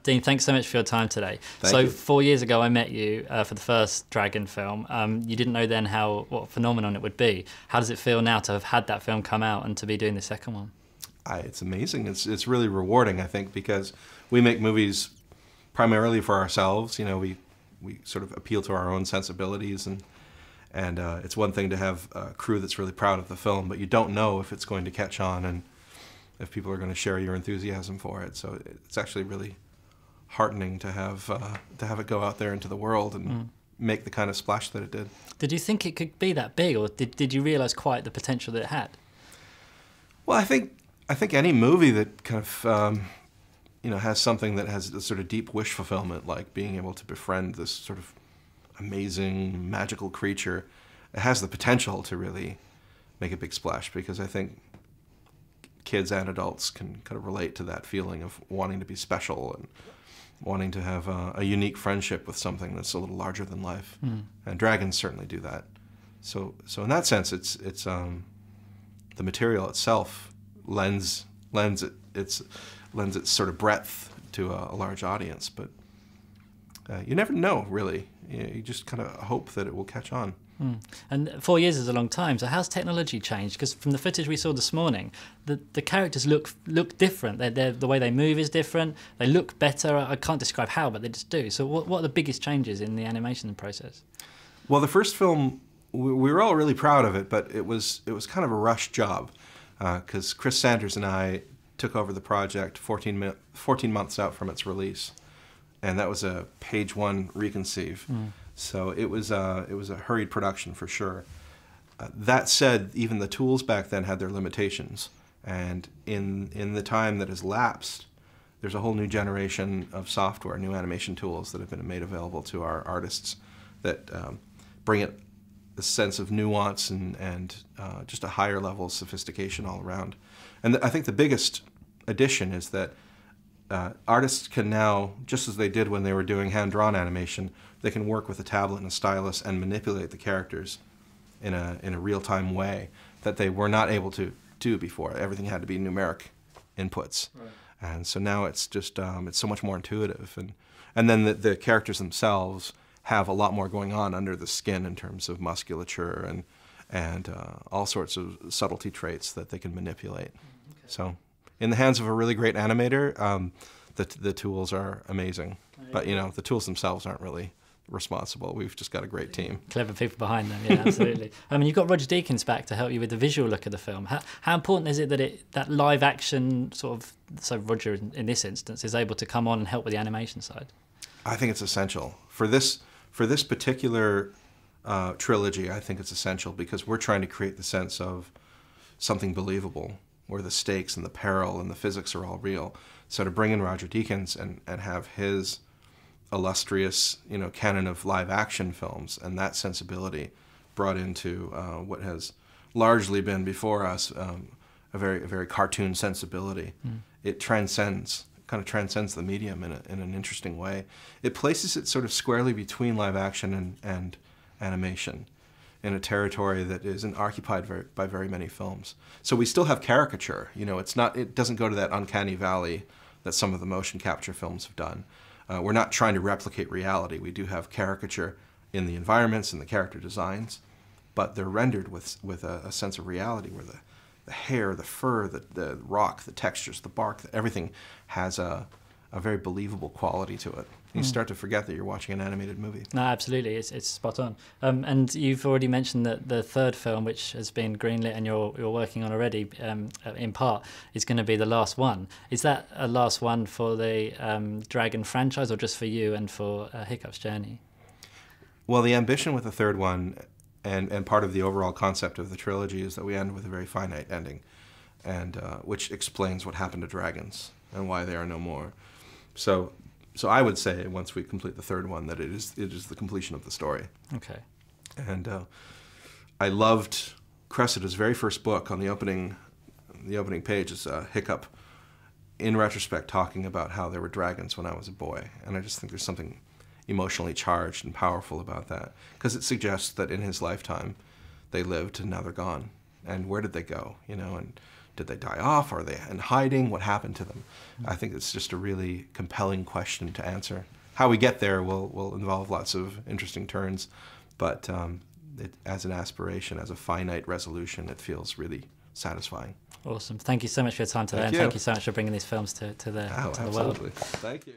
Dean, thanks so much for your time today. Thank you. 4 years ago, I met you for the first Dragon film. You didn't know then what a phenomenon it would be. How does it feel now to have had that film come out and to be doing the second one? It's amazing. It's really rewarding, I think, because we make movies primarily for ourselves. You know, we sort of appeal to our own sensibilities, and it's one thing to have a crew that's really proud of the film, but you don't know if it's going to catch on and if people are going to share your enthusiasm for it. So it's actually really heartening to have it go out there into the world and make the kind of splash that it did. Did you think it could be that big, or did you realize quite the potential that it had? Well, I think any movie that kind of has something that has a sort of deep wish fulfillment, like being able to befriend this sort of amazing magical creature, it has the potential to really make a big splash, because I think kids and adults can kind of relate to that feeling of wanting to be special and wanting to have a unique friendship with something that's a little larger than life. And dragons certainly do that. So in that sense, it's the material itself lends its sort of breadth to a large audience. But you never know, really. You just kind of hope that it will catch on. And 4 years is a long time, so how's technology changed? Because from the footage we saw this morning, the characters look different. The way they move is different. They look better. I can't describe how, but they just do. So what are the biggest changes in the animation process? Well, the first film, we were all really proud of it, but it was kind of a rushed job, because Chris Sanders and I took over the project 14 months out from its release, and that was a page one reconceive. So it was a hurried production for sure. That said, even the tools back then had their limitations, and in the time that has lapsed, there's a whole new generation of software, new animation tools that have been made available to our artists that bring it a sense of nuance and just a higher level of sophistication all around. And I think the biggest addition is that artists can now, just as they did when they were doing hand-drawn animation, they can work with a tablet and a stylus and manipulate the characters in a real-time way that they were not able to do before. Everything had to be numeric inputs. Right. And so now it's just, it's so much more intuitive. And then the characters themselves have a lot more going on under the skin in terms of musculature and all sorts of subtlety traits that they can manipulate. Okay. So in the hands of a really great animator, the tools are amazing. But the tools themselves aren't really responsible. We've just got a great team. Clever people behind them, yeah, absolutely. I mean, you've got Roger Deakins back to help you with the visual look of the film. How important is it that live action sort of, so Roger in this instance is able to come on and help with the animation side? I think it's essential. For this particular trilogy, I think it's essential because we're trying to create the sense of something believable, where the stakes and the peril and the physics are all real. So to bring in Roger Deakins and have his illustrious, canon of live action films and that sensibility brought into what has largely been before us a very cartoon sensibility. It kind of transcends the medium in an interesting way. It places it sort of squarely between live action and animation in a territory that isn't occupied by very many films. So we still have caricature. It doesn't go to that uncanny valley that some of the motion capture films have done. We're not trying to replicate reality. We do have caricature in the environments and the character designs, but they're rendered with a sense of reality where the hair, the fur, the rock, the textures, the bark, everything has a very believable quality to it. You start to forget that you're watching an animated movie. No, absolutely, it's spot on. And you've already mentioned that the third film, which has been greenlit and you're working on already, in part, is going to be the last one. Is that a last one for the Dragon franchise, or just for you and for Hiccup's journey? Well, the ambition with the third one, and part of the overall concept of the trilogy, is that we end with a very finite ending, and which explains what happened to dragons and why they are no more. So I would say, once we complete the third one, that it is the completion of the story. Okay. And I loved Cressida's very first book. On the opening page is Hiccup, in retrospect, talking about how there were dragons when I was a boy. And I just think there's something emotionally charged and powerful about that, because it suggests that in his lifetime they lived and now they're gone. And where did they go? And Did they die off? Are they in hiding? What happened to them? I think it's just a really compelling question to answer. How we get there will involve lots of interesting turns, but as an aspiration, as a finite resolution, it feels really satisfying. Awesome. Thank you so much for your time today, and thank you so much for bringing these films to the world. Absolutely. Thank you.